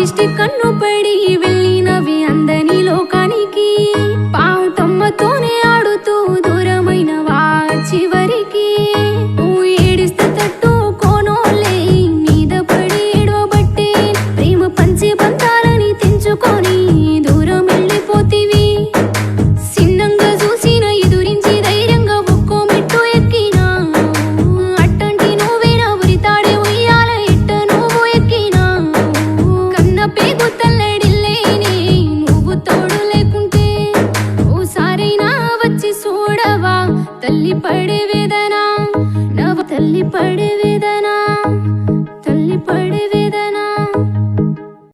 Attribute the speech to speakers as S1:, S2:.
S1: lipstick కన్ను పడి వెళ్ళినవి అందని లోకానికి పాటమ్మతోనే ఆడుతూ దూరమైన వా చివరికి ఏడిస్తే తట్టు కోనోలే మీద పడి ఏడవబట్టే ప్రేమ పంచి బంధాలని తెంచుకొని దూరం వెళ్ళిపోతివి సిన్నంగా చూసిన ఎదురించి ధైర్యంగా ఒక్కో మెట్టు ఎక్కినా అట్టంటి నువ్వేనా ఉరితాడే ఉయ్యాల ఎట్ట నువ్వు ఎక్కినా కన్న పేగు తల్లడిల్లేనే నువ్వు తోడు లేకుంటే ఓసారైనా వచ్చి చూడవా తల్లి పడే వేదన నవ తల్లి పడే వేదన